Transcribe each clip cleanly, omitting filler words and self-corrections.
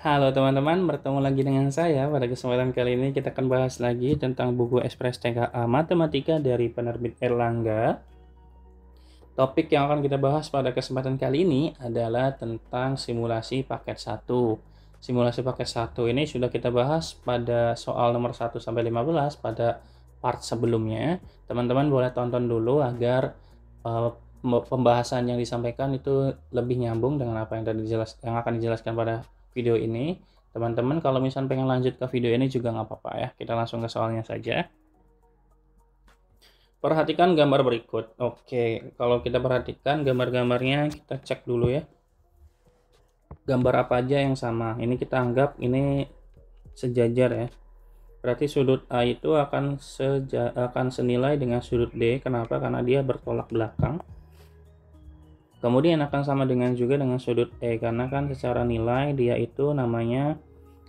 Halo teman-teman, bertemu lagi dengan saya. Pada kesempatan kali ini kita akan bahas lagi tentang buku Ekspres TKA Matematika dari penerbit Erlangga. Topik yang akan kita bahas pada kesempatan kali ini adalah tentang simulasi paket 1. Simulasi paket 1 ini sudah kita bahas pada soal nomor 1 sampai 15 pada part sebelumnya. Teman-teman boleh tonton dulu agar pembahasan yang disampaikan itu lebih nyambung dengan apa yang yang akan dijelaskan pada video ini. Teman-teman kalau misalnya pengen lanjut ke video ini juga nggak apa-apa ya. Kita langsung ke soalnya saja. Perhatikan gambar berikut. Oke, kalau kita perhatikan gambar-gambarnya, kita cek dulu ya. Gambar apa aja yang sama. Ini kita anggap ini sejajar ya. Berarti sudut A itu akan senilai dengan sudut D. Kenapa? Karena dia bertolak belakang. Kemudian akan sama dengan juga dengan sudut E, karena kan secara nilai dia itu namanya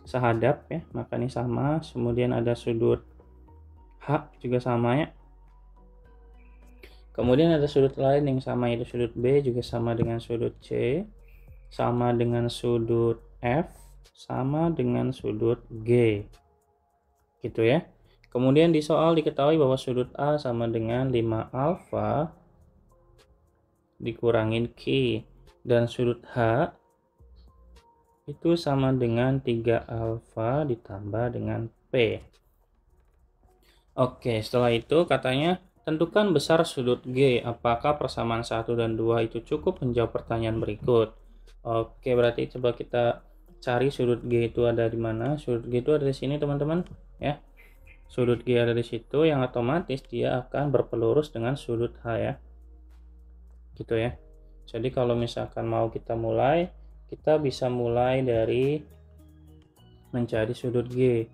sehadap ya, maka ini sama. Kemudian ada sudut H juga sama ya. Kemudian ada sudut lain yang sama, itu sudut B juga sama dengan sudut C, sama dengan sudut F, sama dengan sudut G. Gitu ya. Kemudian di soal diketahui bahwa sudut A sama dengan 5 alfa dikurangin Q, dan sudut H itu sama dengan 3 alfa ditambah dengan P. Oke, setelah itu katanya tentukan besar sudut G. Apakah persamaan 1 dan 2 itu cukup menjawab pertanyaan berikut? Oke, berarti coba kita cari sudut G itu ada di mana. Sudut G itu ada di sini, teman-teman, ya. Sudut G ada di situ, yang otomatis dia akan berpelurus dengan sudut H ya. Gitu ya. Jadi kalau misalkan mau kita mulai, kita bisa mulai dari mencari sudut G.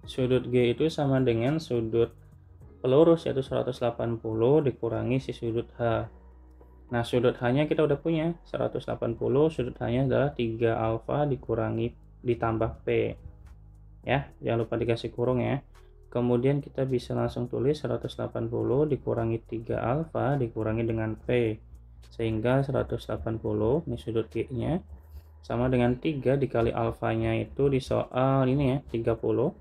Sudut G itu sama dengan sudut pelurus yaitu 180 dikurangi si sudut H. Nah, sudut H-nya kita udah punya 180, sudut H-nya adalah 3 alfa dikurangi ditambah P. Ya, jangan lupa dikasih kurung ya. Kemudian kita bisa langsung tulis 180 dikurangi 3 alfa dikurangi dengan P. Sehingga 180 ini sudut G-nya sama dengan 3 dikali alfanya itu di soal ini ya, 30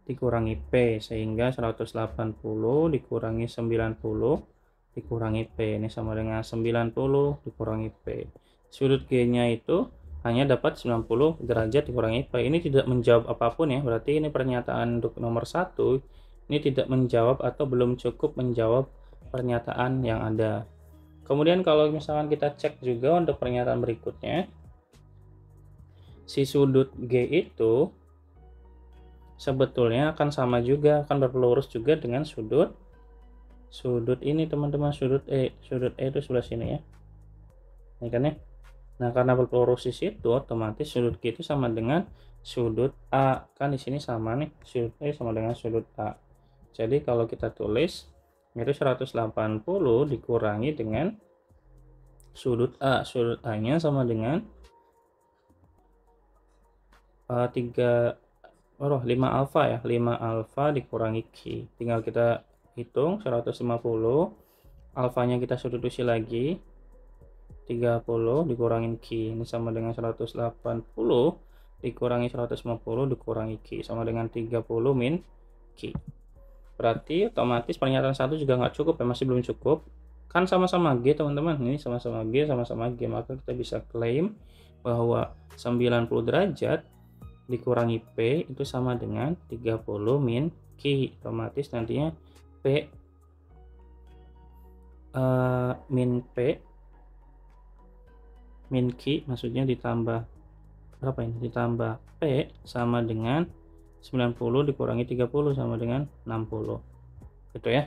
dikurangi P, sehingga 180 dikurangi 90 dikurangi P, ini sama dengan 90 dikurangi P. Sudut G-nya itu hanya dapat 90 derajat dikurangi P. Ini tidak menjawab apapun ya, berarti ini pernyataan untuk nomor 1 ini tidak menjawab atau belum cukup menjawab pernyataan yang ada. Kemudian kalau misalkan kita cek juga untuk pernyataan berikutnya, si sudut G itu sebetulnya akan sama juga, akan berpelurus juga dengan sudut ini teman-teman, sudut E. Sudut E itu sebelah sini ya. Ini kan ya. Nah, karena berpelurus di situ, otomatis sudut G itu sama dengan sudut A. Kan di sini sama nih, sudut E sama dengan sudut A. Jadi kalau kita tulis itu 180 dikurangi dengan sudut A. Sudut A-nya sama dengan 5 alfa ya, 5 alfa dikurangi Q. Tinggal kita hitung 150, alfanya kita substitusi lagi, 30 dikurangin Q. Ini sama dengan 180 dikurangi 150 dikurangi Q, sama dengan 30 min Q. Berarti otomatis pernyataan 1 juga nggak cukup ya, masih belum cukup. Kan sama-sama G teman-teman, ini sama-sama G, sama-sama G, maka kita bisa klaim bahwa 90 derajat dikurangi P itu sama dengan 30 min Q. Otomatis nantinya P min Q maksudnya ditambah berapa ini? Ditambah P sama dengan 90 dikurangi 30 sama dengan 60. Gitu ya.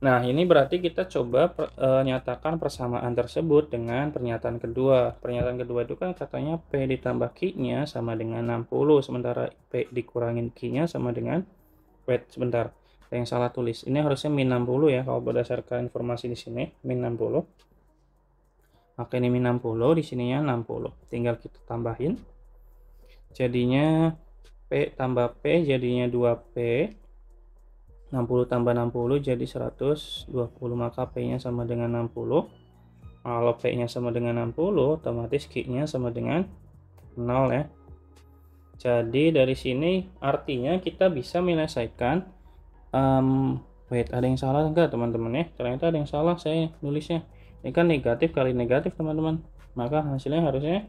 Nah, ini berarti kita coba nyatakan persamaan tersebut dengan pernyataan kedua. Pernyataan kedua itu kan katanya P ditambah Q-nya sama dengan 60, sementara P dikurangin Q-nya sama dengan, sebentar, yang salah tulis. Ini harusnya min 60 ya, kalau berdasarkan informasi di sini, min 60. Maka ini min 60, di sininya 60. Tinggal kita tambahin. Jadinya P tambah P jadinya 2P. 60 tambah 60 jadi 120, maka P-nya sama dengan 60. Kalau P-nya sama dengan 60, otomatis Q-nya sama dengan 0 ya. Jadi dari sini artinya kita bisa menyelesaikan, wait, ada yang salah enggak teman-teman ya? Ternyata ada yang salah saya nulisnya. Ini kan negatif kali negatif teman-teman. Maka hasilnya harusnya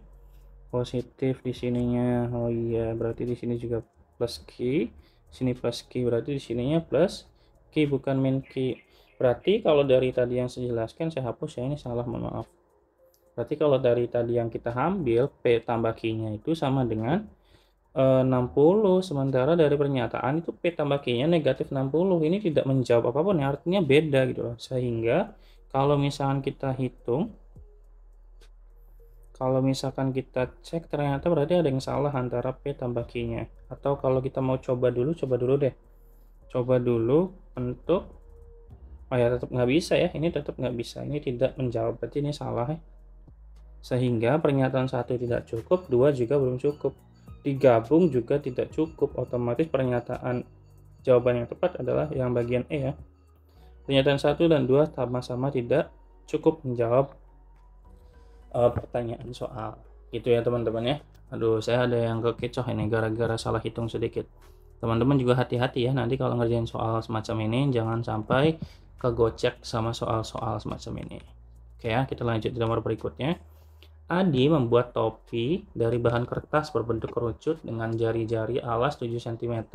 positif di sininya. Oh iya, berarti di sini juga plus Q. Sini plus Q, berarti di sininya plus Q bukan min Q. Berarti kalau dari tadi yang saya jelaskan saya hapus ya, ini salah, mohon maaf. Berarti kalau dari tadi yang kita ambil P tambah Q-nya itu sama dengan 60, sementara dari pernyataan itu P tambah Q-nya negatif 60. Ini tidak menjawab apapun ya, artinya beda gitu loh. Sehingga kalau misalkan kita hitung, kalau misalkan kita cek ternyata berarti ada yang salah antara P tambah Q-nya. Atau kalau kita mau coba dulu deh. Coba dulu untuk, oh ya tetap nggak bisa ya, ini tetap nggak bisa, ini tidak menjawab, berarti ini salah ya. Sehingga pernyataan 1 tidak cukup, 2 juga belum cukup. Digabung juga tidak cukup, otomatis pernyataan jawaban yang tepat adalah yang bagian E ya. Pernyataan 1 dan 2 sama-sama tidak cukup menjawab pertanyaan soal. Gitu ya teman-teman ya. Aduh, saya ada yang kekecoh ini gara-gara salah hitung sedikit. Teman-teman juga hati-hati ya, nanti kalau ngerjain soal semacam ini jangan sampai kegocek sama soal-soal semacam ini. Oke ya, kita lanjut di nomor berikutnya. Adi membuat topi dari bahan kertas berbentuk kerucut dengan jari-jari alas 7 cm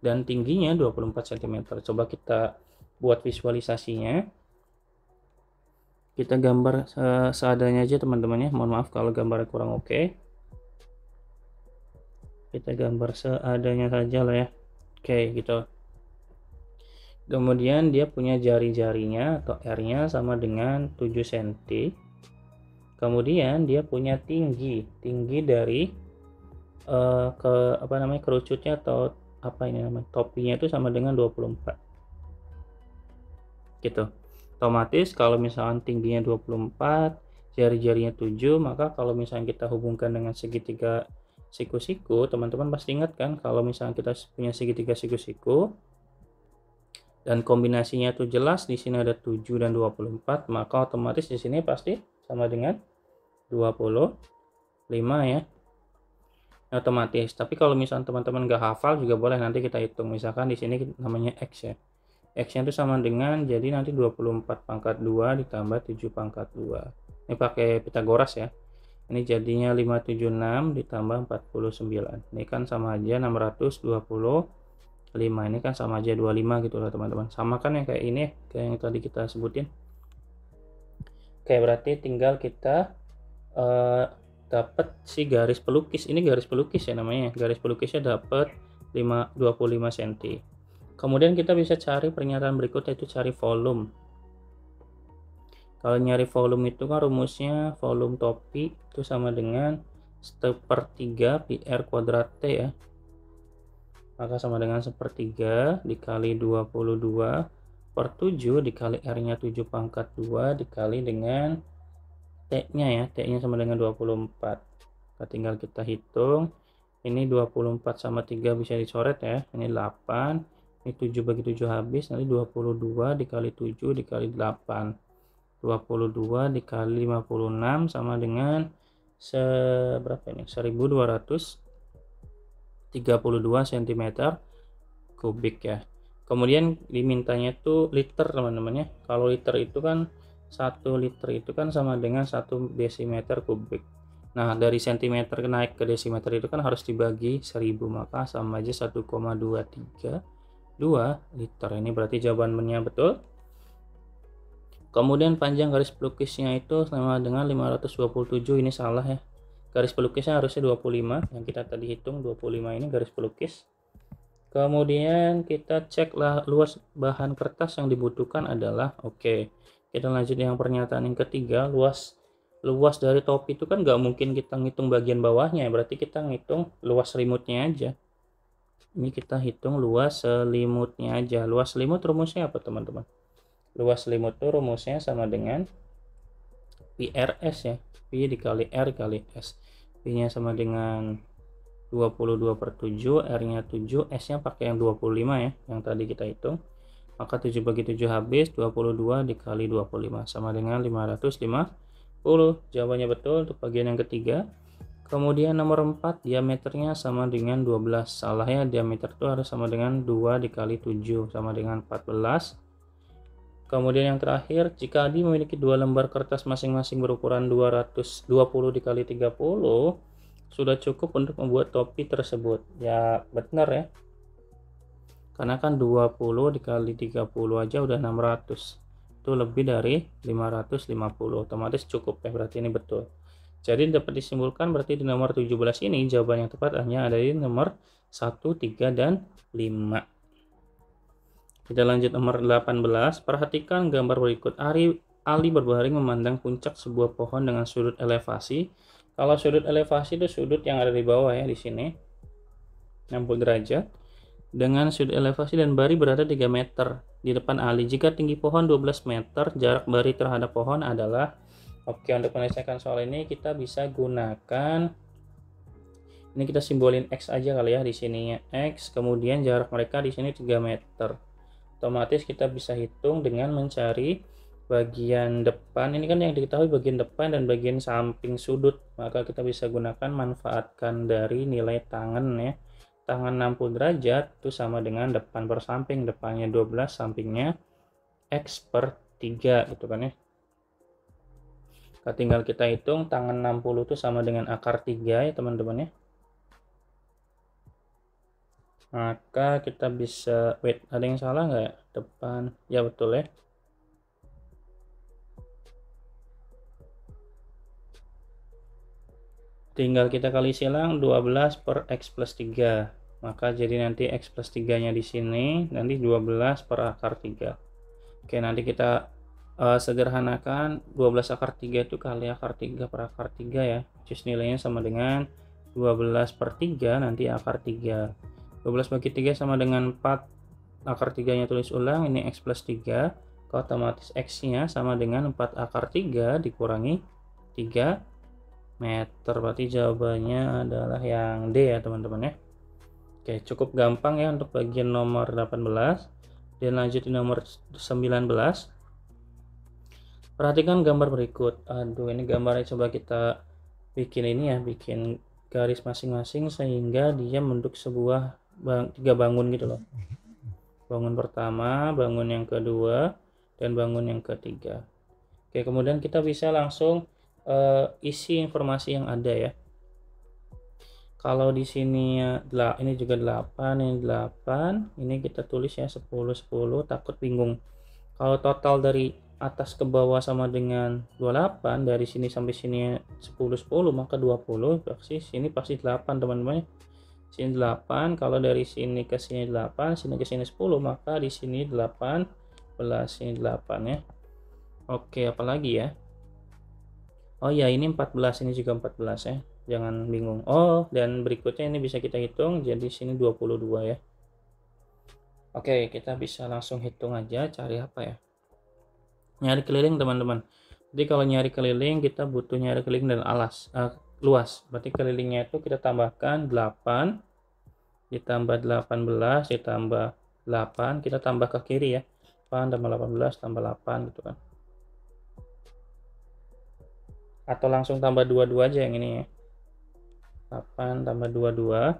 dan tingginya 24 cm. Coba kita buat visualisasinya. Kita gambar seadanya aja teman-teman ya. Mohon maaf kalau gambarnya kurang oke. Kita gambar seadanya saja lah ya. Oke, gitu. Kemudian dia punya jari-jarinya atau R-nya sama dengan 7 cm. Kemudian dia punya tinggi dari kerucutnya atau topinya itu sama dengan 24 gitu. Otomatis kalau misalkan tingginya 24, jari-jarinya 7, maka kalau misalnya kita hubungkan dengan segitiga siku-siku, teman-teman pasti ingat kan kalau misalnya kita punya segitiga siku-siku dan kombinasinya itu jelas, di sini ada 7 dan 24, maka otomatis di sini pasti sama dengan 25 ya, otomatis. Tapi kalau misalnya teman-teman nggak hafal juga boleh, nanti kita hitung. Misalkan di sini namanya X ya, X-nya itu sama dengan, jadi nanti 24 pangkat 2 ditambah 7 pangkat 2. Ini pakai Pitagoras ya. Ini jadinya 576 ditambah 49. Ini kan sama aja 625. Ini kan sama aja 25 gitu loh teman-teman. Sama kan yang kayak ini, kayak yang tadi kita sebutin. Oke, berarti tinggal kita dapat si garis pelukis. Ini garis pelukis ya namanya. Garis pelukisnya dapat 25 cm. Kemudian kita bisa cari pernyataan berikutnya, itu cari volume. Kalau nyari volume itu kan rumusnya volume topi itu sama dengan 1/3 pi R kuadrat T ya. Maka sama dengan 1/3 dikali 22/7 dikali R-nya 7 pangkat 2 dikali dengan T-nya ya. T-nya sama dengan 24. Nah, tinggal kita hitung. Ini 24 sama 3 bisa dicoret ya. Ini 8. Ini 7 bagi 7 habis, nanti 22 dikali 7 dikali 8. 22 dikali 56 sama dengan berapa ini? 1232 cm kubik ya. Kemudian dimintanya tuh liter teman-teman ya. Kalau liter itu kan 1 liter itu kan sama dengan 1 desimeter kubik. Nah, dari cm naik ke desimeter itu kan harus dibagi 1000, maka sama aja 1,232 liter. Ini berarti jawabannya betul. Kemudian panjang garis pelukisnya itu sama dengan 527. Ini salah ya. Garis pelukisnya harusnya 25. Yang kita tadi hitung 25 ini garis pelukis. Kemudian kita ceklah luas bahan kertas yang dibutuhkan adalah, oke. Kita lanjut yang pernyataan yang ketiga, luas dari topi itu kan nggak mungkin kita ngitung bagian bawahnya, berarti kita ngitung luas selimutnya aja. Ini kita hitung luas selimutnya aja. Luas selimut rumusnya apa teman-teman? Luas selimut itu rumusnya sama dengan pi RS ya. Pi dikali R kali S. Pi-nya sama dengan 22/7, R-nya 7, S-nya pakai yang 25 ya, yang tadi kita hitung. Maka 7 bagi 7 habis, 22 dikali 25 sama dengan 550. Jawabannya betul untuk bagian yang ketiga. Kemudian nomor 4, diameternya sama dengan 12. Salah ya, diameter itu harus sama dengan 2 dikali 7 sama dengan 14. Kemudian yang terakhir, jika Adi memiliki 2 lembar kertas masing-masing berukuran 220 dikali 30, sudah cukup untuk membuat topi tersebut. Ya benar ya, karena kan 20 dikali 30 aja udah 600, itu lebih dari 550, otomatis cukup ya, berarti ini betul. Jadi dapat disimpulkan berarti di nomor 17 ini jawaban yang tepat hanya ada di nomor 1, 3, dan 5. Kita lanjut nomor 18. Perhatikan gambar berikut. Ali berbaring memandang puncak sebuah pohon dengan sudut elevasi. Kalau sudut elevasi itu sudut yang ada di bawah ya, di sini 60 derajat. Dengan sudut elevasi dan Bari berada 3 meter di depan Ali. Jika tinggi pohon 12 meter, jarak Bari terhadap pohon adalah... Oke, untuk menyelesaikan soal ini kita bisa gunakan, ini kita simbolin X aja kali ya, di sininya X, kemudian jarak mereka di sini 3 meter. Otomatis kita bisa hitung dengan mencari bagian depan. Ini kan yang diketahui bagian depan dan bagian samping sudut, maka kita bisa gunakan manfaatkan dari nilai tangan ya. Tangan 60 derajat itu sama dengan depan per samping, depannya 12, sampingnya X per 3 gitu kan ya. Tinggal kita hitung, tangan 60 itu sama dengan akar 3 ya teman-teman ya. Maka kita bisa, wait, ada yang salah nggak ya? Depan, ya betul ya. Tinggal kita kali silang 12 per X plus 3. Maka jadi nanti X plus 3-nya di sini, nanti 12 per akar 3. Oke, nanti kita sederhanakan 12 akar 3 itu kali akar 3 per akar 3 ya. Just nilainya sama dengan 12 per 3, nanti akar 3. 12 bagi 3 sama dengan 4, akar 3-nya tulis ulang, ini X plus 3. Otomatis X-nya sama dengan 4 akar 3 dikurangi 3 meter. Berarti jawabannya adalah yang D ya teman-teman ya. Oke, cukup gampang ya untuk bagian nomor 18. Dan lanjut di nomor 19. Perhatikan gambar berikut. Aduh, ini gambarnya coba kita bikin ini ya, bikin garis masing-masing sehingga dia membentuk sebuah 3 bangun gitu loh. Bangun pertama, bangun yang kedua, dan bangun yang ketiga. Oke, kemudian kita bisa langsung isi informasi yang ada ya. Kalau di sini ini juga 8, ini 8, ini kita tulis ya 10 10, takut bingung. Kalau total dari atas ke bawah sama dengan 28, dari sini sampai sini 10 10, maka 20, sini pasti 8 teman-teman. Sini 8, kalau dari sini ke sini 8, sini ke sini 10, maka di sini 18, sini 8 ya. Oke, apalagi ya? Oh ya, ini 14, ini juga 14 ya. Jangan bingung. Oh, dan berikutnya ini bisa kita hitung, jadi sini 22 ya. Oke, kita bisa langsung hitung aja, cari apa ya? Nyari keliling teman-teman. Jadi kalau nyari keliling kita butuh nyari keliling dan luas. Berarti kelilingnya itu kita tambahkan 8 ditambah 18 ditambah 8, kita tambah ke kiri ya. 8 tambah 18 tambah 8 gitu kan. Atau langsung tambah 22 aja yang ini ya. 8 tambah 22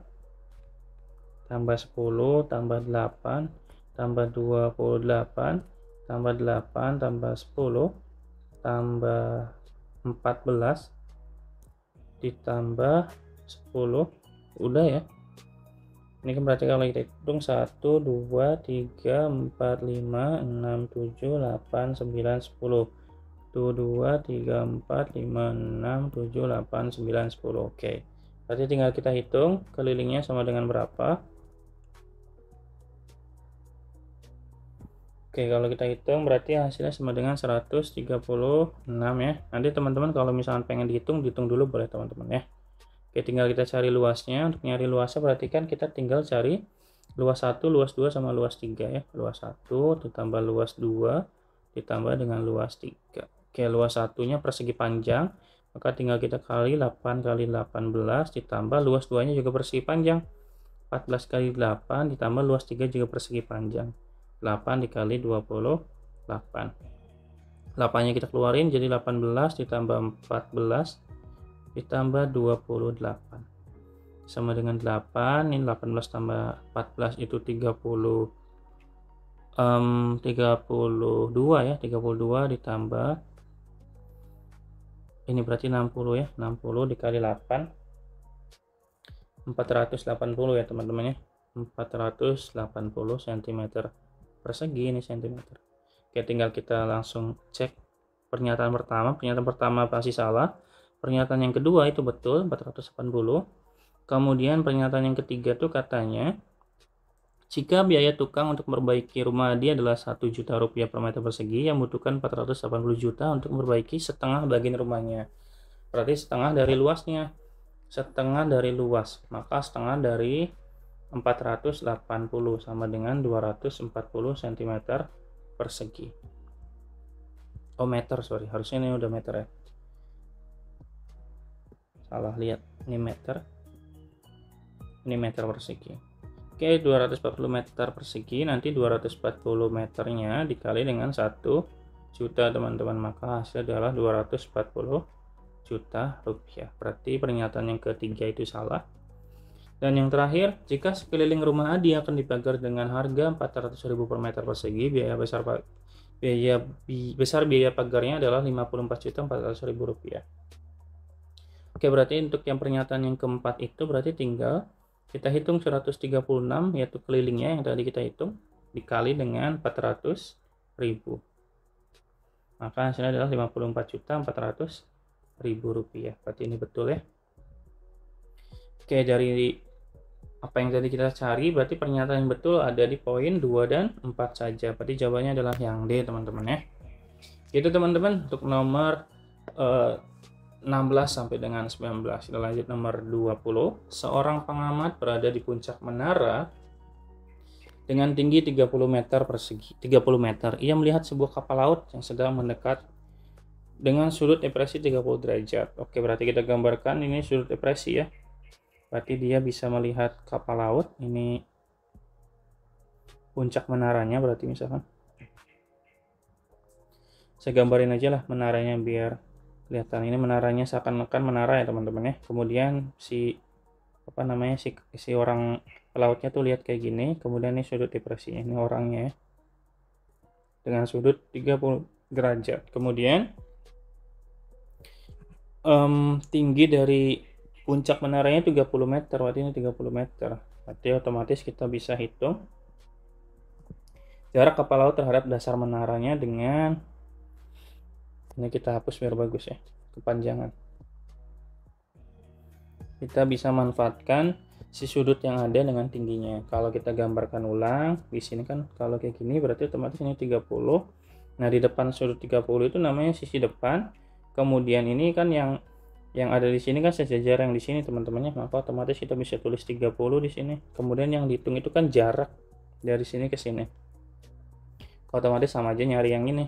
tambah 10 tambah 8 tambah 28 tambah 8 tambah 10 tambah 14 ditambah 10, udah ya. Ini kan berarti kalau kita hitung 1 2 3 4 5 6 7 8 9 10, 1 2 3 4 5 6 7 8 9 10. Oke, berarti tinggal kita hitung kelilingnya sama dengan berapa. Oke, kalau kita hitung berarti hasilnya sama dengan 136 ya. Nanti teman-teman kalau misalnya pengen dihitung dulu boleh teman-teman ya. Oke, tinggal kita cari luasnya. Untuk nyari luasnya perhatikan kita tinggal cari luas 1, luas 2 sama luas 3 ya. Luas 1 ditambah luas 2 ditambah dengan luas 3. Oke, luas satunya persegi panjang, maka tinggal kita kali 8 kali 18 ditambah luas 2 nya juga persegi panjang. 14 kali 8 ditambah luas 3 juga persegi panjang. 8 dikali 28. 8-nya kita keluarin jadi 18 ditambah 14 ditambah 28 sama dengan 8. Ini 18 tambah 14 itu 32 ya, 32 ditambah ini berarti 60 ya, 60 dikali 8 480 ya teman-teman ya, 480 cm persegi ini cm. Oke, tinggal kita langsung cek pernyataan pertama pasti salah, pernyataan yang kedua itu betul 480. Kemudian pernyataan yang ketiga tuh katanya jika biaya tukang untuk memperbaiki rumah dia adalah 1 juta rupiah per meter persegi, yang membutuhkan 480 juta untuk memperbaiki setengah bagian rumahnya. Berarti setengah dari luasnya, maka setengah dari 480 sama dengan 240 cm persegi. Oh meter, sorry, harusnya ini udah meter ya, salah lihat, ini meter persegi. Oke, 240 meter persegi, nanti 240 meternya dikali dengan 1 juta teman-teman, maka hasilnya adalah 240 juta rupiah. Berarti pernyataan yang ketiga itu salah. Dan yang terakhir, jika sekeliling rumah Adi akan dipagar dengan harga 400.000 per meter persegi, biaya besar biaya pagarnya adalah 54.400.000 rupiah. Oke, berarti untuk yang pernyataan yang keempat itu berarti tinggal kita hitung 136 yaitu kelilingnya yang tadi kita hitung dikali dengan 400.000, maka hasilnya adalah 54.400.000 rupiah. Berarti ini betul ya. Oke, dari apa yang tadi kita cari berarti pernyataan yang betul ada di poin 2 dan 4 saja. Berarti jawabannya adalah yang D teman-teman ya. Itu teman-teman untuk nomor 16 sampai dengan 19. Kita lanjut nomor 20. Seorang pengamat berada di puncak menara dengan tinggi 30 meter persegi. 30 meter. Ia melihat sebuah kapal laut yang sedang mendekat dengan sudut depresi 30 derajat. Oke, berarti kita gambarkan ini sudut depresi ya. Berarti dia bisa melihat kapal laut. Ini puncak menaranya berarti misalkan. Saya gambarin aja lah menaranya biar kelihatan. Ini menaranya seakan-akan menara ya teman-teman ya. Kemudian si orang pelautnya tuh lihat kayak gini. Kemudian ini sudut depresinya, ini orangnya ya, dengan sudut 30 derajat. Kemudian tinggi dari puncak menaranya 30 meter. Berarti ini 30 meter. Berarti otomatis kita bisa hitung jarak kapal laut terhadap dasar menaranya dengan, ini kita hapus biar bagus ya, kepanjangan. Kita bisa manfaatkan si sudut yang ada dengan tingginya. Kalau kita gambarkan ulang di sini kan kalau kayak gini berarti otomatis ini 30. Nah, di depan sudut 30 itu namanya sisi depan. Kemudian ini kan yang ada di sini kan sejajar yang di sini teman-temannya, maka otomatis kita bisa tulis 30 di sini. Kemudian yang dihitung itu kan jarak dari sini ke sini. Otomatis sama aja nyari yang ini.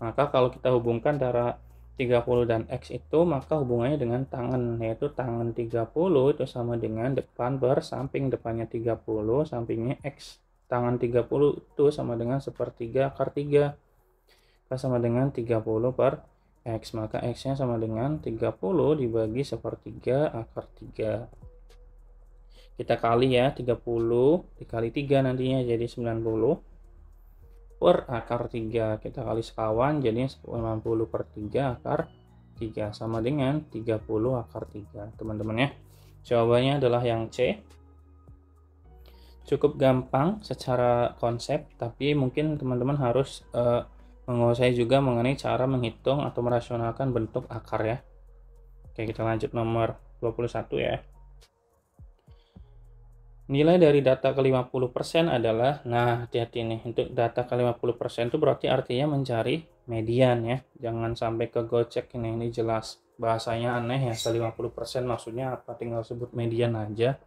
Maka kalau kita hubungkan antara 30 dan X itu, maka hubungannya dengan tangan, yaitu tangan 30 itu sama dengan depan per samping, depannya 30, sampingnya X. Tangan 30 itu sama dengan 1/3 akar 3, sama dengan 30 per X, maka X nya sama dengan 30 dibagi 1/3 akar 3. Kita kali ya, 30 dikali 3 nantinya jadi 90 per akar 3, kita kali sekawan jadinya 90/3 akar 3 sama dengan 30 akar 3 teman-teman ya. Jawabannya adalah yang C. Cukup gampang secara konsep, tapi mungkin teman-teman harus menguasai juga mengenai cara menghitung atau merasionalkan bentuk akar ya. Oke, kita lanjut nomor 21 ya. Nilai dari data ke 50% adalah, nah hati-hati nih, untuk data ke 50% itu berarti artinya mencari median ya. Jangan sampai kegocek ini jelas bahasanya aneh ya, ke 50% maksudnya apa, tinggal sebut median aja.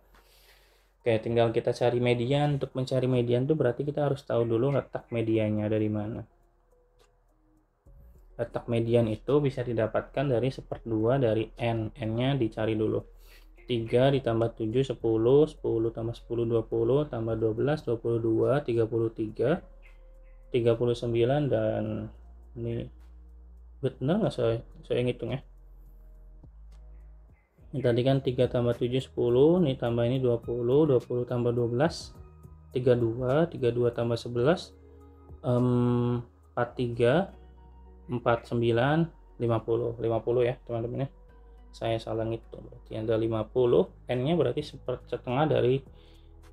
Oke, tinggal kita cari median. Untuk mencari median itu berarti kita harus tahu dulu letak mediannya dari mana. Letak median itu bisa didapatkan dari 1/2 dari N. N-nya dicari dulu. 3 ditambah 7, 10, 10 tambah 10, 20, tambah 12, 22, 33, 39, dan ini benar nggak saya ngitung ya? Ini tadi kan 3 tambah 7 10, nih tambah ini 20, 20 tambah 12 32, 32 tambah 11 43, 49, 50 ya teman-teman ya. Saya salah ngitung, berarti ada 50, n-nya berarti setengah dari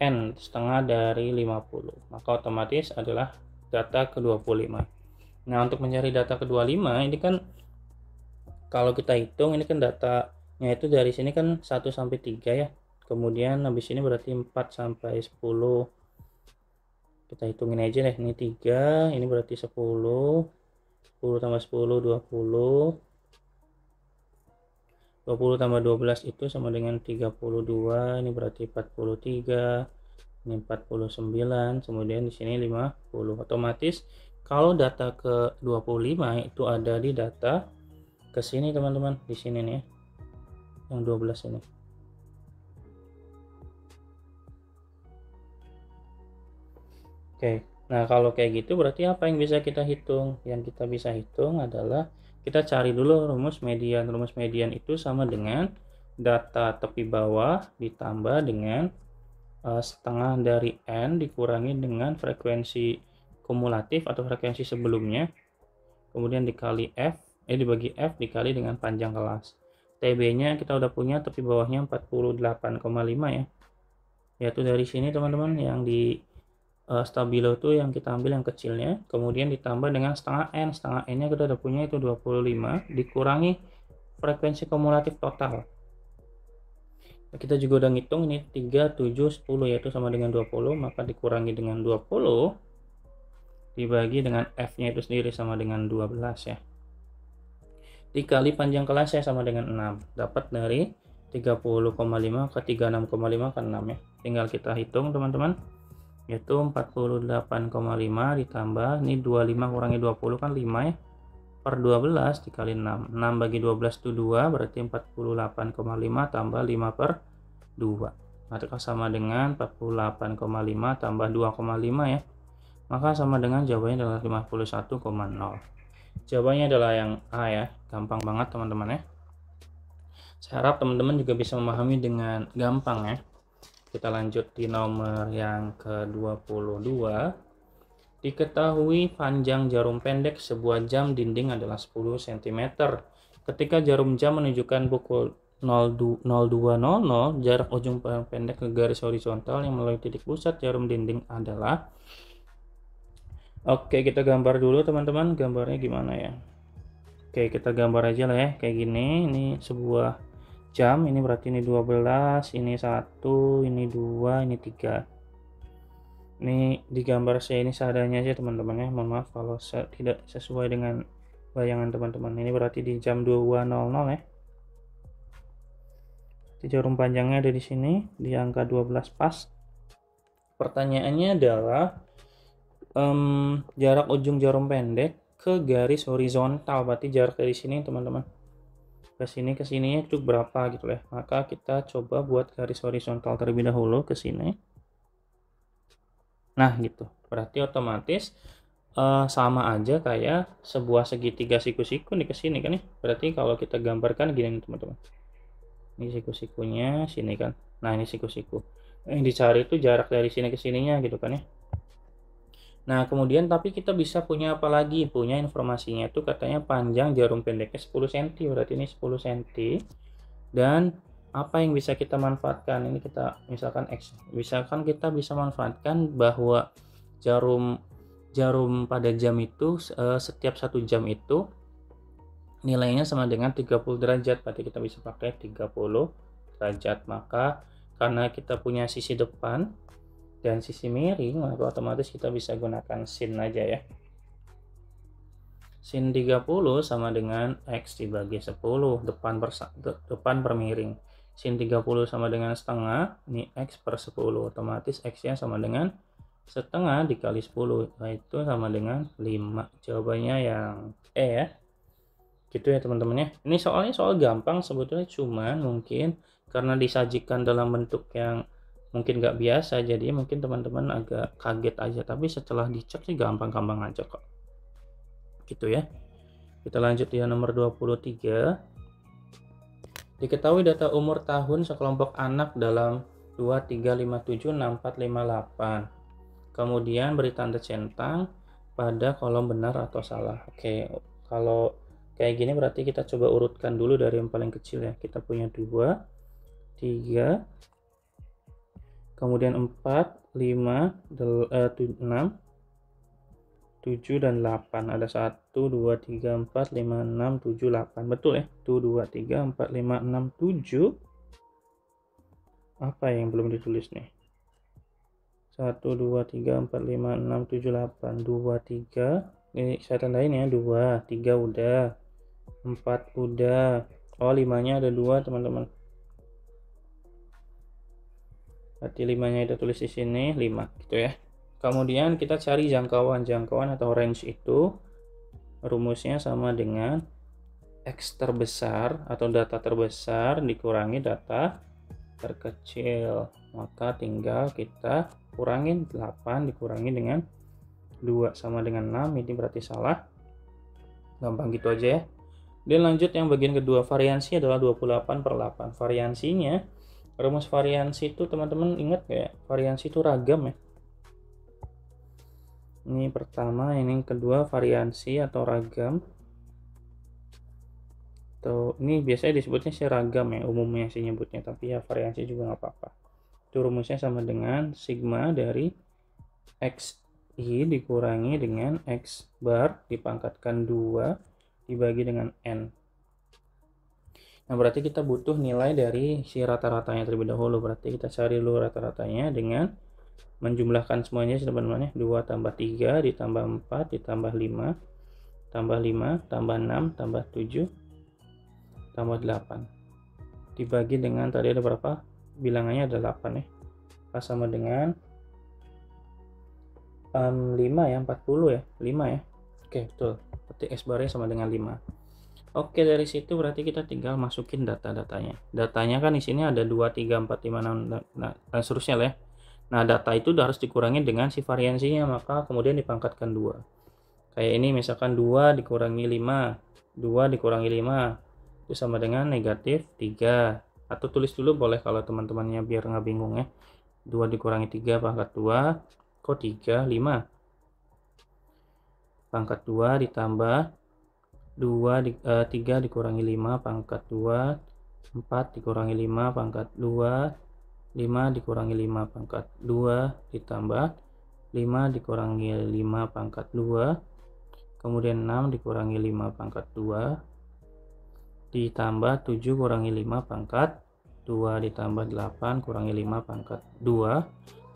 n, setengah dari 50, maka otomatis adalah data ke-25. Nah, untuk mencari data ke-25 ini kan kalau kita hitung ini kan datanya itu dari sini kan 1 sampai 3 ya. Kemudian habis ini berarti 4 sampai 10. Kita hitungin aja deh, ini 3, ini berarti 10. 10 tambah 10 20. 20 tambah 12 itu sama dengan 32, ini berarti 43, ini 49, kemudian di sini 50. Otomatis kalau data ke 25 itu ada di data ke sini teman-teman, di sini nih ya, yang 12 ini. Oke, nah kalau kayak gitu berarti apa yang bisa kita hitung? Yang kita bisa hitung adalah kita cari dulu rumus median. Rumus median itu sama dengan data tepi bawah ditambah dengan setengah dari n dikurangi dengan frekuensi kumulatif atau frekuensi sebelumnya, kemudian dikali dibagi f dikali dengan panjang kelas. TB-nya kita udah punya, tepi bawahnya 48,5 ya, yaitu dari sini teman-teman, yang di stabilo itu yang kita ambil yang kecilnya, kemudian ditambah dengan setengah n-nya kita udah punya itu 25 dikurangi frekuensi kumulatif total. Kita juga udah ngitung ini 3, 7, 10 yaitu sama dengan 20, maka dikurangi dengan 20 dibagi dengan f-nya itu sendiri sama dengan 12 ya. Dikali panjang kelasnya sama dengan 6, dapat dari 30,5 ke 36,5 ke 6 ya. Tinggal kita hitung teman-teman, yaitu 48,5 ditambah ini 25 kurangi 20 kan 5 ya, per 12 dikali 6. 6 bagi 12 itu 2, berarti 48,5 tambah 5 per 2, maka sama dengan 48,5 tambah 2,5 ya, maka sama dengan jawabannya adalah 51,0. Jawabannya adalah yang A ya, gampang banget teman-teman ya. Saya harap teman-teman juga bisa memahami dengan gampang ya. Kita lanjut di nomor yang ke-22. Diketahui panjang jarum pendek sebuah jam dinding adalah 10 cm. Ketika jarum jam menunjukkan pukul 02.00, jarak ujung pendek ke garis horizontal yang melalui titik pusat jarum dinding adalah. Oke, kita gambar dulu teman-teman. Gambarnya gimana ya? Oke, kita gambar aja lah ya, kayak gini. Ini sebuah jam, ini berarti ini 12, ini 1, ini 2, ini 3. Ini di gambar saya ini seadanya aja teman-teman ya, mohon maaf kalau tidak sesuai dengan bayangan teman-teman. Ini berarti di jam 2.00 ya. Di jarum panjangnya ada di sini, di angka 12 pas. Pertanyaannya adalah jarak ujung jarum pendek ke garis horizontal, berarti jarak dari sini teman-teman ke sininya itu berapa gitu ya. Maka kita coba buat garis horizontal terlebih dahulu ke sini. Nah gitu, berarti otomatis sama aja kayak sebuah segitiga siku-siku nih ke sini kan ya. Berarti kalau kita gambarkan gini nih teman-teman, ini siku-sikunya sini kan. Nah ini siku-siku, yang dicari itu jarak dari sini ke sininya gitu kan ya. Nah kemudian tapi kita bisa punya apa lagi, punya informasinya itu katanya panjang jarum pendeknya 10 cm, berarti ini 10 cm. Dan apa yang bisa kita manfaatkan, ini kita misalkan X, misalkan kita bisa manfaatkan bahwa jarum pada jam itu setiap 1 jam itu nilainya sama dengan 30 derajat, berarti kita bisa pakai 30 derajat. Maka karena kita punya sisi depan dan sisi miring, maka otomatis kita bisa gunakan sin aja ya. Sin 30 sama dengan X dibagi 10, depan per miring. Sin 30 sama dengan setengah, ini X per 10, otomatis X nya sama dengan setengah dikali 10, itu sama dengan 5. Jawabannya yang E ya. Gitu ya teman-teman ya. Ini soalnya soal gampang sebetulnya, cuman mungkin karena disajikan dalam bentuk yang mungkin nggak biasa, jadi mungkin teman-teman agak kaget aja, tapi setelah dicek sih gampang-gampang aja kok. Gitu ya. Kita lanjut ya nomor 23. Diketahui data umur tahun sekelompok anak dalam 2, 3, 5, 7, 6, 4, 5, 8. Kemudian beri tanda centang pada kolom benar atau salah. Oke, kalau kayak gini berarti kita coba urutkan dulu dari yang paling kecil ya. Kita punya 2, 3, kemudian 4, 5, 6, 7 dan 8. Ada 1, 2, 3, 4, 5, 6, 7, 8. Betul ya? 1, 2, 3, 4, 5, 6, 7. Apa yang belum ditulis nih? 1, 2, 3, 4, 5, 6, 7, 8. 2, 3. Ini saya tandain ya. 2, 3 udah. 4 udah. Oh, 5-nya ada 2, teman-teman. Berarti 5-nya kita tulis di sini, 5 gitu ya. Kemudian kita cari jangkauan atau range itu. Rumusnya sama dengan X terbesar atau data terbesar dikurangi data terkecil. Maka tinggal kita kurangin 8 dikurangi dengan 2 sama dengan 6. Ini berarti salah. Gampang gitu aja ya. Dan lanjut yang bagian kedua, variansi adalah 28/8. Variansinya, rumus variansi itu teman-teman ingat kayak variansi itu ragam ya. Ini pertama, ini kedua, variansi atau ragam. Atau ini biasanya disebutnya sih ragam ya, umumnya sih nyebutnya, tapi ya variansi juga nggak apa-apa. Itu rumusnya sama dengan sigma dari xi dikurangi dengan x bar dipangkatkan 2 dibagi dengan n. Nah, berarti kita butuh nilai dari si rata-ratanya terlebih dahulu. Berarti kita cari dulu rata-ratanya dengan menjumlahkan semuanya sebenarnya 2 tambah 3 ditambah 4 ditambah 5 tambah 5 tambah 6 tambah 7 tambah 8 dibagi dengan tadi ada berapa bilangannya, ada 8 ya, pas sama dengan 5 ya, 40 ya, 5 ya. Oke, betul, berarti S barnya sama dengan 5. Oke, dari situ berarti kita tinggal masukin datanya kan di sini ada 2, 3, 4, 5, 6 dan seterusnya lah ya. Nah, data itu harus dikurangi dengan si variansinya, maka kemudian dipangkatkan 2. Kayak ini misalkan 2 dikurangi 5, 2 dikurangi 5, itu sama dengan negatif 3. Atau tulis dulu boleh kalau teman-temannya biar nggak bingung ya. 2 dikurangi 3 pangkat 2, kok 3, 5. Pangkat 2 ditambah 3 dikurangi 5 pangkat 2, 4 dikurangi 5 pangkat 2, 5 dikurangi 5 pangkat 2 ditambah 5 dikurangi 5 pangkat 2, kemudian 6 dikurangi 5 pangkat 2 ditambah 7 kurangi 5 pangkat 2 ditambah 8 kurangi 5 pangkat 2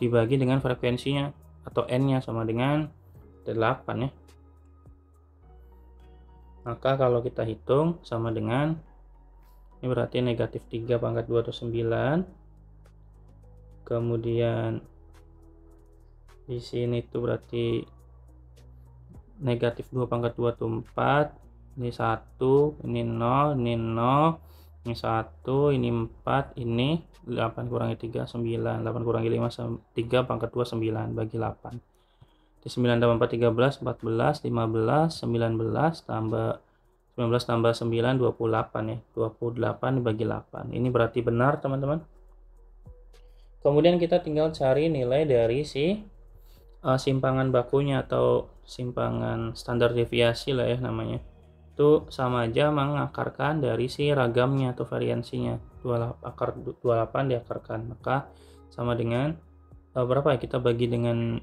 dibagi dengan frekuensinya atau n-nya sama dengan 8 ya. Maka kalau kita hitung sama dengan ini berarti negatif 3 pangkat 2 atau 9. Kemudian di sini itu berarti negatif 2 pangkat 2 itu 4, ini 1, ini 0, ini 0, ini 1, ini 4, ini 8 kurangi 3, 9, 8 kurangi 5, 3 pangkat 2, 9, bagi 8. Di 9 tambah 4, 13, 14, 15, 19, tambah 19 tambah 9, 28 ya, 28 dibagi 8. Ini berarti benar teman-teman. Kemudian kita tinggal cari nilai dari si simpangan bakunya atau simpangan standar deviasi lah ya namanya. Itu sama aja mengakarkan dari si ragamnya atau variansinya. Akar 28 diakarkan, maka sama dengan berapa ya, kita bagi dengan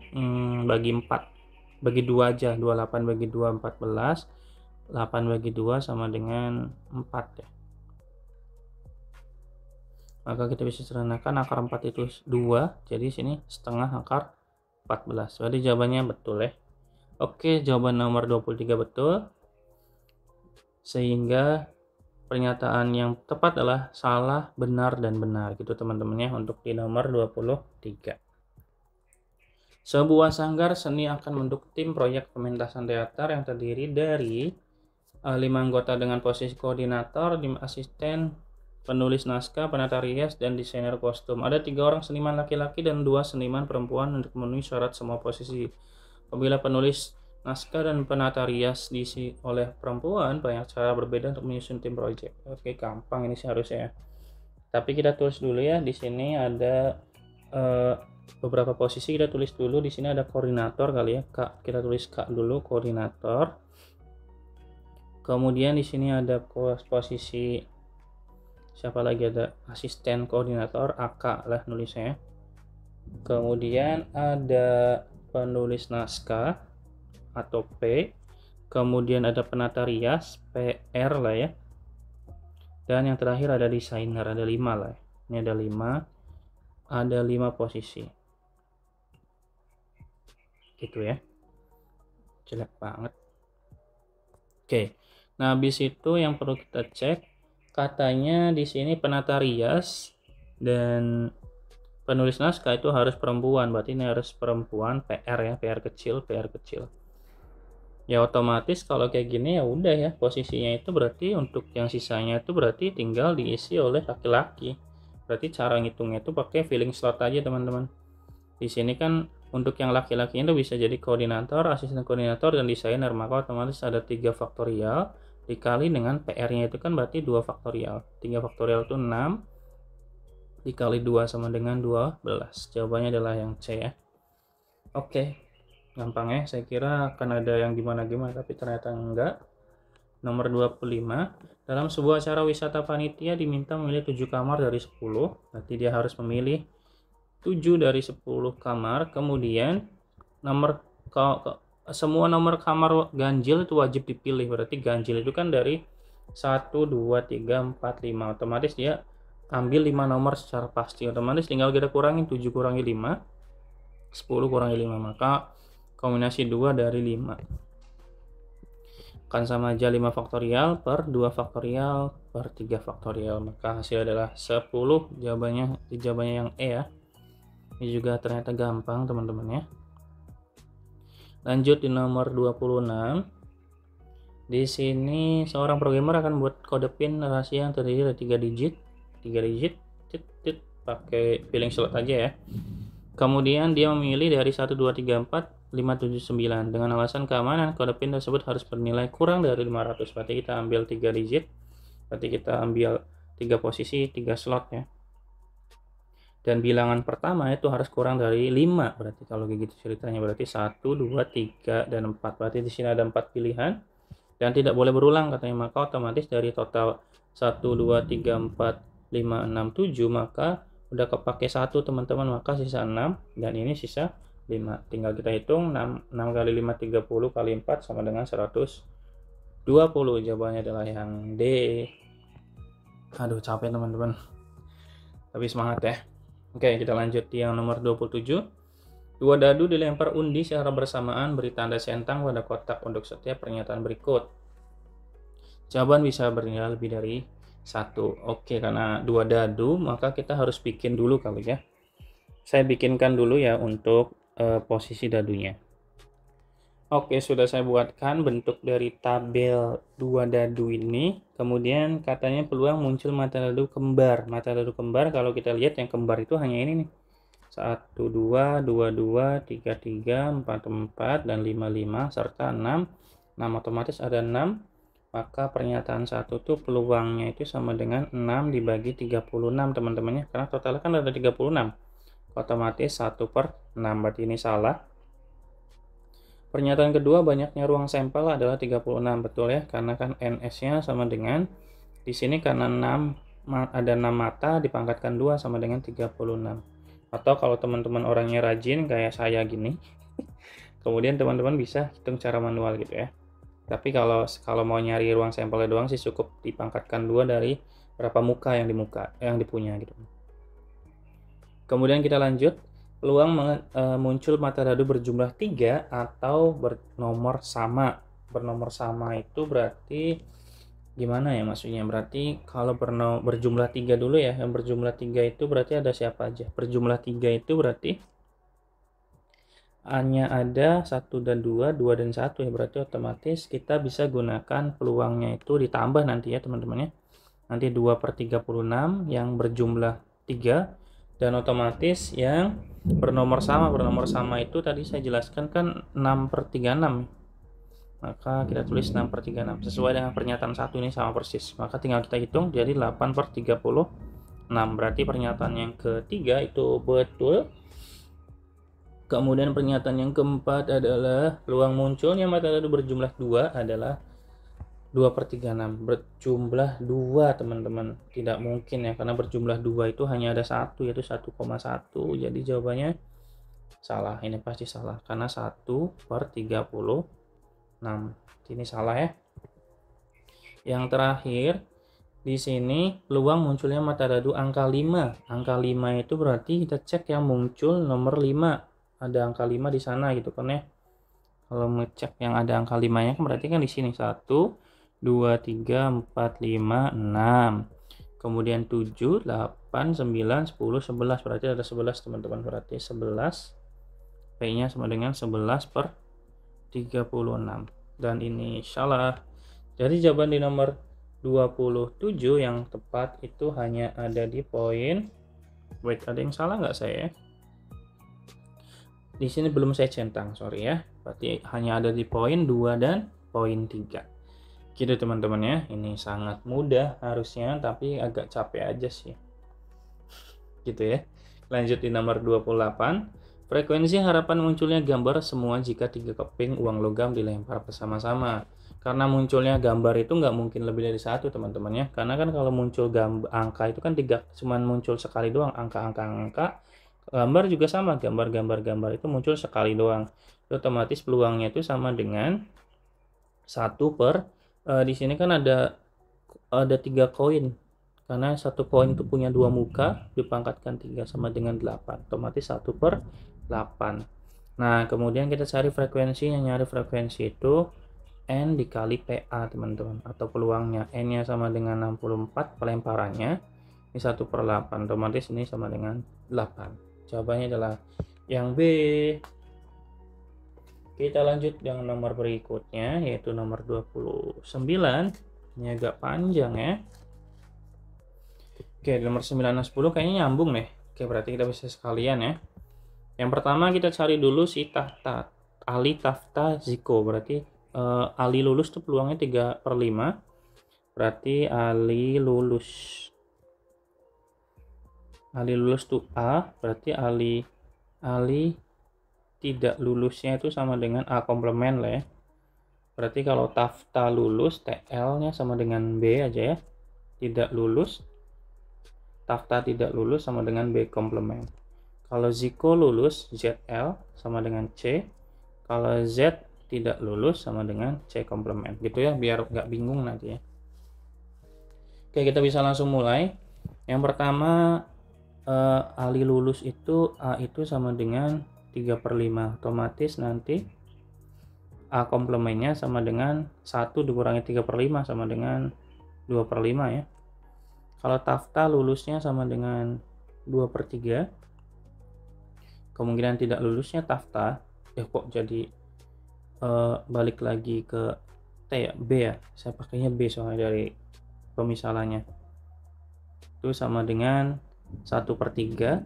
bagi 4, bagi 2 aja, 28 bagi 2 14, 8 bagi 2 sama dengan 4 ya. Maka kita bisa sederhanakan akar 4 itu 2, jadi sini setengah akar 14. Berarti jawabannya betul ya. Oke, jawaban nomor 23 betul. Sehingga pernyataan yang tepat adalah salah, benar, dan benar gitu teman-teman ya untuk di nomor 23. Sebuah sanggar seni akan membentuk tim proyek pementasan teater yang terdiri dari 5 anggota dengan posisi koordinator, tim asisten, penulis naskah, penata rias, dan desainer kostum. Ada 3 orang seniman laki-laki dan 2 seniman perempuan untuk memenuhi syarat semua posisi. Apabila penulis Naskah dan penata rias diisi oleh perempuan, banyak cara berbeda untuk menyusun tim project. Oke, gampang ini sih harusnya ya. Tapi kita tulis dulu ya. Di sini ada beberapa posisi, kita tulis dulu. Di sini ada koordinator kali ya. Kak, kita tulis Kak dulu, koordinator. Kemudian di sini ada posisi siapa lagi, ada asisten koordinator, AK lah nulisnya. Kemudian ada penulis naskah atau P. Kemudian ada penata rias, PR lah ya. Dan yang terakhir ada desainer, ada 5 lah. Ini ada 5 posisi. Gitu ya. Jelek banget. Oke. Nah, habis itu yang perlu kita cek, katanya di sini penata rias dan penulis naskah itu harus perempuan. Berarti ini harus perempuan, PR ya, PR kecil. Ya otomatis kalau kayak gini ya udah ya, posisinya itu berarti untuk yang sisanya itu berarti tinggal diisi oleh laki-laki. Berarti cara ngitungnya itu pakai filling slot aja teman-teman. Di sini kan untuk yang laki-laki itu bisa jadi koordinator, asisten koordinator, dan desainer, maka otomatis ada 3 faktorial dikali dengan PR-nya itu kan berarti 2 faktorial. 3 faktorial itu 6 dikali 2 sama dengan 12. Jawabannya adalah yang C ya. Oke. Gampang ya, saya kira akan ada yang gimana-gimana, tapi ternyata enggak. Nomor 25, dalam sebuah acara wisata panitia diminta memilih 7 kamar dari 10, berarti dia harus memilih 7 dari 10 kamar. Kemudian semua nomor kamar ganjil itu wajib dipilih, berarti ganjil itu kan dari 1, 2, 3, 4, 5, otomatis dia ambil 5 nomor secara pasti, otomatis tinggal kita kurangin 7 kurangi 5, 10 kurangi 5, maka kombinasi 2 dari 5 kan sama aja 5 faktorial per 2 faktorial per 3 faktorial, maka hasil adalah 10. Jawabannya yang E ya. Ini juga ternyata gampang teman-teman ya. Lanjut di nomor 26. Di sini seorang programmer akan buat kode PIN rahasia yang terdiri dari 3 digit, pakai filling slot aja ya. Kemudian dia memilih dari 1, 2, 3, 4, 5, 7, 9. Dengan alasan keamanan, kode PIN tersebut harus bernilai kurang dari 500. Berarti kita ambil 3 digit. Berarti kita ambil 3 posisi, 3 slot ya. Dan bilangan pertama itu harus kurang dari 5. Berarti kalau gitu ceritanya berarti 1, 2, 3, dan 4. Berarti di sini ada 4 pilihan. Dan tidak boleh berulang katanya. Maka otomatis dari total 1, 2, 3, 4, 5, 6, 7, maka udah kepake 1 teman-teman, maka sisa 6, dan ini sisa 5. Tinggal kita hitung 6 kali 5 30 kali 4 sama dengan 120. Jawabannya adalah yang D. Aduh capek teman-teman, tapi semangat ya. Oke, kita lanjut yang nomor 27. 2 dadu dilempar undi secara bersamaan, beri tanda centang pada kotak untuk setiap pernyataan berikut. Jawaban bisa bernilai lebih dari 1. Oke, karena 2 dadu maka kita harus bikin dulu kali ya. Saya bikinkan dulu ya untuk posisi dadunya. Oke, sudah saya buatkan bentuk dari tabel 2 dadu ini. Kemudian katanya peluang muncul mata dadu kembar. Mata dadu kembar kalau kita lihat yang kembar itu hanya ini nih. 1, 2, 2, 2, 3, 3, 4, 4, dan 5, 5, serta 6. 6 otomatis ada 6. Maka pernyataan 1 tuh peluangnya itu sama dengan 6 dibagi 36 teman-temannya. Karena totalnya kan ada 36. Otomatis 1/6, berarti ini salah. Pernyataan kedua, banyaknya ruang sampel adalah 36, betul ya, karena kan NS-nya sama dengan, di sini karena 6, ada 6 mata dipangkatkan 2 sama dengan 36. Atau kalau teman-teman orangnya rajin kayak saya gini, kemudian teman-teman bisa hitung cara manual gitu ya. Tapi kalau mau nyari ruang sampelnya doang sih cukup dipangkatkan 2 dari berapa muka yang dipunya gitu. Kemudian kita lanjut, peluang muncul mata dadu berjumlah 3 atau bernomor sama. Bernomor sama itu berarti gimana ya maksudnya? Berarti kalau berjumlah 3 dulu ya. Yang berjumlah 3 itu berarti ada siapa aja? Berjumlah 3 itu berarti hanya ada 1 dan 2, 2 dan 1 ya. Berarti otomatis kita bisa gunakan peluangnya itu ditambah nanti ya teman-teman ya. Nanti 2/36 yang berjumlah 3. Dan otomatis yang bernomor sama itu tadi saya jelaskan kan 6/36. maka kita tulis 6/36 sesuai dengan pernyataan 1 ini sama persis, maka tinggal kita hitung jadi 8/36. Berarti pernyataan yang ketiga itu betul. Kemudian pernyataan yang keempat adalah peluang munculnya matahari berjumlah 2 adalah 2/36. Berjumlah 2 teman-teman, tidak mungkin ya, karena berjumlah 2 itu hanya ada satu, yaitu 1,1. Jadi jawabannya salah, ini pasti salah karena 1/36. Ini salah ya. Yang terakhir di sini peluang munculnya mata dadu angka 5. Angka 5 itu berarti kita cek yang muncul nomor 5. Ada angka 5 di sana gitu kan ya. Kalau ngecek yang ada angka 5-nya kan berarti kan di sini 1 2 3 4 5 6. Kemudian 7 8 9 10 11, berarti ada 11 teman-teman. Berarti 11 P-nya sama dengan 11/36 dan ini salah. Jadi jawaban di nomor 27 yang tepat itu hanya ada di poin, wait, ada yang salah nggak saya? Di sini belum saya centang, sorry ya. Berarti hanya ada di poin 2 dan poin 3. Gitu teman-teman ya. Ini sangat mudah harusnya, tapi agak capek aja sih. Gitu ya. Lanjut di nomor 28. Frekuensi harapan munculnya gambar semua jika 3 keping uang logam dilempar bersama-sama. Karena munculnya gambar itu nggak mungkin lebih dari satu teman-teman ya. Karena kan kalau muncul angka itu kan cuman muncul sekali doang, angka-angka. Gambar juga sama, gambar itu muncul sekali doang. Otomatis peluangnya itu sama dengan 1 di sini kan ada 3 koin. Karena 1 koin itu punya 2 muka, dipangkatkan 3 sama dengan 8. Otomatis 1/8. Nah, kemudian kita cari frekuensinya. Nyari frekuensi itu N dikali PA teman-teman, atau peluangnya. N-nya sama dengan 64, pelemparannya ini 1/8, otomatis ini sama dengan 8. Jawabannya adalah yang B. Kita lanjut dengan nomor berikutnya, yaitu nomor 29. Ini agak panjang ya. Oke, nomor 9 dan 10 kayaknya nyambung nih. Oke, berarti kita bisa sekalian ya. Yang pertama kita cari dulu si Ali, Tafta, Ziko. Berarti Ali lulus tuh peluangnya 3/5. Berarti Ali lulus tuh A, berarti Ali tidak lulusnya itu sama dengan A komplement lah ya. Berarti kalau Tafta lulus, TL-nya sama dengan B aja ya. Tafta tidak lulus sama dengan B komplement. Kalau Ziko lulus, ZL sama dengan C. Kalau Z tidak lulus sama dengan C komplement. Gitu ya, biar nggak bingung nanti ya. Oke, kita bisa langsung mulai. Yang pertama, Ali lulus itu A itu sama dengan 3/5. Otomatis nanti A komplemennya sama dengan 1 dikurangi 3/5 sama dengan 2/5 ya. Kalau Tafta lulusnya sama dengan 2/3. Kemungkinan tidak lulusnya Tafta, kok jadi balik lagi ke T ya, B ya. Saya pakainya B soalnya dari pemisalannya. Itu sama dengan 1/3.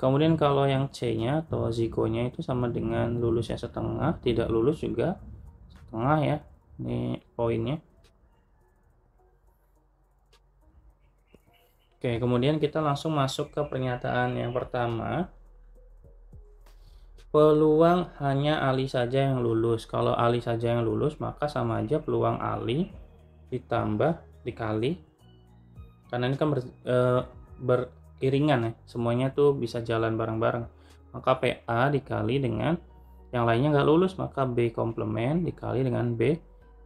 Kemudian kalau yang C-nya atau Ziko-nya itu sama dengan lulusnya setengah, tidak lulus juga setengah ya. Ini poinnya. Oke, kemudian kita langsung masuk ke pernyataan yang pertama. Peluang hanya Ali saja yang lulus. Kalau Ali saja yang lulus, maka sama aja peluang Ali ditambah dikali. Karena ini kan beriringan ya, semuanya tuh bisa jalan bareng-bareng. Maka PA dikali dengan yang lainnya nggak lulus, maka B komplement dikali dengan B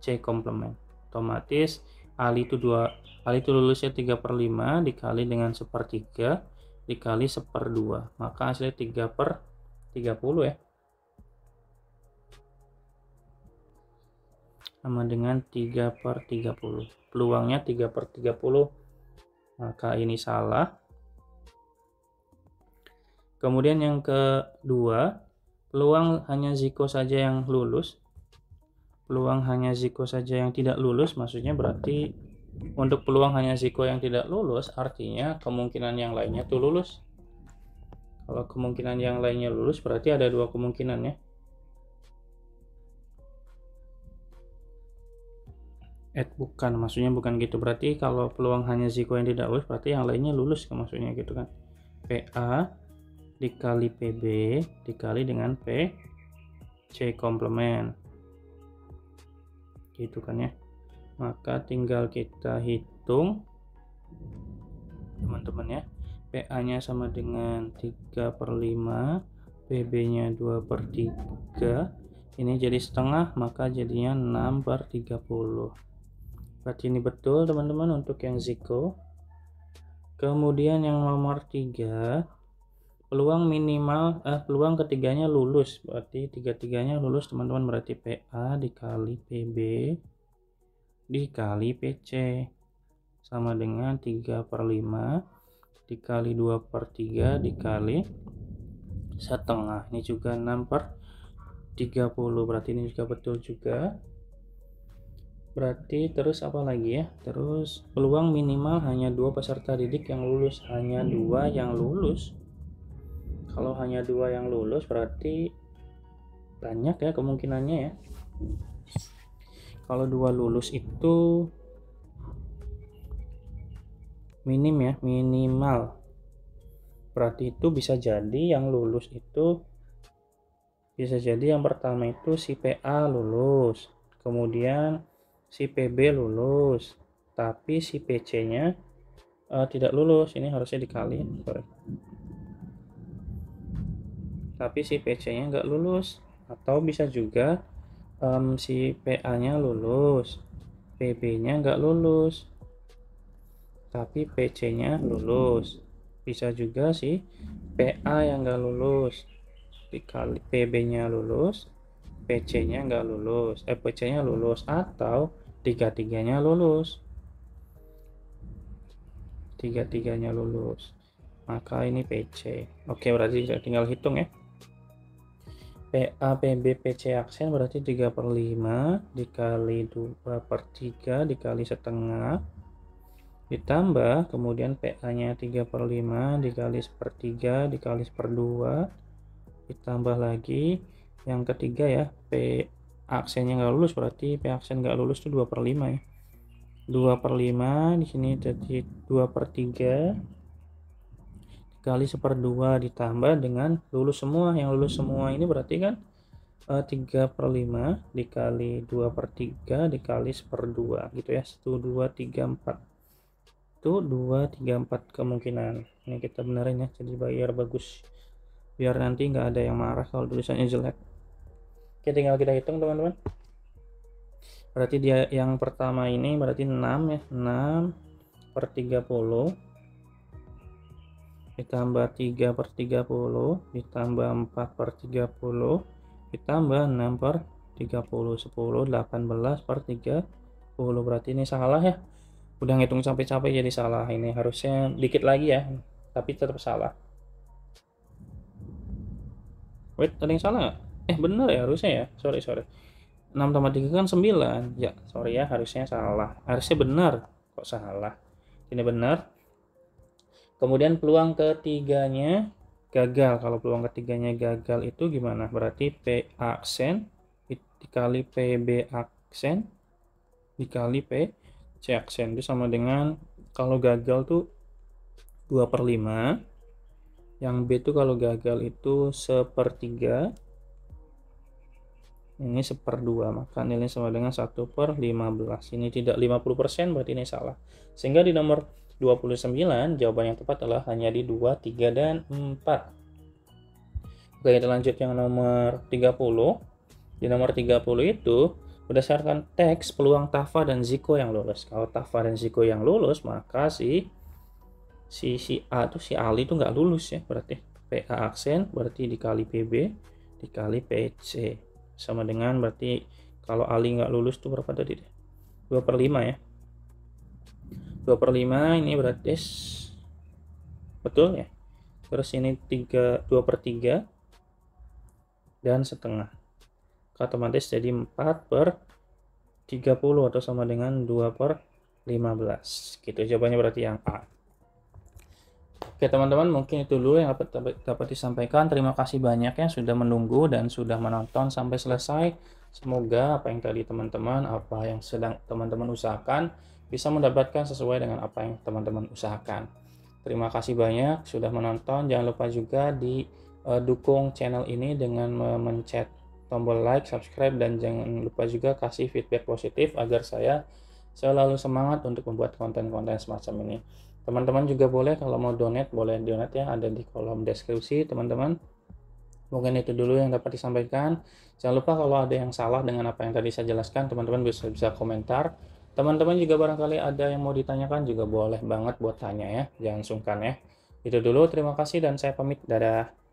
C komplement. Otomatis Ali itu lulusnya 3/5 dikali dengan 1/3 dikali 1/2, maka hasilnya 3/30 ya, sama dengan 3/30. Peluangnya 3/30, maka ini salah. Kemudian yang kedua, peluang hanya Ziko saja yang lulus. Peluang hanya Ziko saja yang tidak lulus, maksudnya berarti untuk peluang hanya Ziko yang tidak lulus, artinya kemungkinan yang lainnya tuh lulus. Kalau kemungkinan yang lainnya lulus, berarti ada 2 kemungkinan ya. bukan, maksudnya bukan gitu. Berarti kalau peluang hanya Ziko yang tidak lulus, berarti yang lainnya lulus kan, maksudnya gitu kan. PA dikali PB dikali dengan PC komplement. Gitu kan ya. Maka tinggal kita hitung teman-teman ya. PA-nya sama dengan 3/5, PB-nya 2/3. Ini jadi setengah, maka jadinya 6/30. Berarti ini betul teman-teman untuk yang Ziko. Kemudian yang nomor 3, peluang minimal peluang ketiganya lulus, berarti tiga-tiganya lulus teman-teman. Berarti PA dikali PB dikali PC sama dengan 3/5 dikali 2/3 dikali setengah. Ini juga 6/30. Berarti ini juga betul juga. Berarti terus apa lagi ya? Terus peluang minimal hanya 2 peserta didik yang lulus, hanya 2 yang lulus. Kalau hanya 2 yang lulus berarti banyak ya kemungkinannya ya. Kalau 2 lulus itu minim ya, minimal. Berarti itu bisa jadi yang lulus itu bisa jadi yang pertama itu si PA lulus, kemudian si PB lulus, tapi si PC-nya tidak lulus. Ini harusnya dikali, sorry. Tapi si PC-nya nggak lulus. Atau bisa juga si PA-nya lulus, PB-nya nggak lulus, tapi PC-nya lulus. Bisa juga si PA yang nggak lulus dikali PB-nya lulus, PC-nya nggak lulus, PC-nya lulus, atau tiga-tiganya lulus. Tiga-tiganya lulus. Maka ini PC. Oke, berarti tinggal hitung ya. PA, PB, PC aksen berarti 3/5 dikali 2/3 dikali setengah ditambah kemudian PA-nya 3/5 dikali 1/3 dikali 1/2 ditambah lagi yang ketiga ya, P aksennya nggak lulus, berarti P aksen nggak lulus itu 2/5 ya. 2/5 di sini jadi 2/3 dikali 1/2 ditambah dengan lulus semua. Yang lulus semua ini berarti kan 3/5 dikali 2/3 dikali 1/2 gitu ya. 1, 2, 3, 4 itu 2, 3, 4 kemungkinan. Ini kita benerin ya, jadi biar bagus, biar nanti nggak ada yang marah kalau tulisannya jelek. Oke, tinggal kita hitung teman-teman. Berarti dia yang pertama ini berarti 6 ya, 6/30 ditambah 3/30 ditambah 4/30 ditambah 6/30, 10, 18/30. Berarti ini salah ya, udah ngitung capek-capek jadi salah. Ini harusnya dikit lagi ya, tapi tetap salah. Wait, ada yang salah nggak? Bener ya harusnya ya, sorry 6 tambah 3 kan 9 ya, sorry ya, harusnya salah, harusnya benar kok salah. Ini benar. Kemudian peluang ketiganya gagal. Kalau peluang ketiganya gagal itu gimana? Berarti P aksen dikali PB aksen dikali PC aksen itu sama dengan, kalau gagal tuh 2/5. Yang B itu kalau gagal itu 1/3. Ini 1/2, maka nilainya sama dengan 1/15. Ini tidak 50%, berarti ini salah. Sehingga di nomor 29 jawaban yang tepat adalah hanya di 2, 3, dan 4. Oke, kita lanjut yang nomor 30. Di nomor 30 itu berdasarkan teks peluang Tafa dan Ziko yang lulus. Kalau Tafa dan Ziko yang lulus, maka si A itu, si Ali itu nggak lulus ya. Berarti PA aksen berarti dikali PB dikali PC sama dengan, berarti kalau Ali nggak lulus tuh berapa tadi? 2/5 ya. 2/5 ini berarti betul ya. Terus ini 2/3 dan setengah. Otomatis jadi 4/30 atau sama dengan 2/15. Gitu jawabannya, berarti yang A. Oke teman-teman, mungkin itu dulu yang dapat disampaikan. Terima kasih banyak ya sudah menunggu dan sudah menonton sampai selesai. Semoga apa yang tadi teman-teman, apa yang sedang teman-teman usahakan bisa mendapatkan sesuai dengan apa yang teman-teman usahakan. Terima kasih banyak sudah menonton. Jangan lupa juga di dukung channel ini dengan memencet tombol like, subscribe, dan jangan lupa juga kasih feedback positif agar saya selalu semangat untuk membuat konten-konten semacam ini. Teman-teman juga boleh kalau mau donate, boleh donate ya, ada di kolom deskripsi teman-teman. Mungkin itu dulu yang dapat disampaikan. Jangan lupa kalau ada yang salah dengan apa yang tadi saya jelaskan, teman-teman bisa komentar. Teman-teman juga barangkali ada yang mau ditanyakan juga boleh banget buat tanya ya, jangan sungkan ya. Itu dulu, terima kasih dan saya pamit, dadah.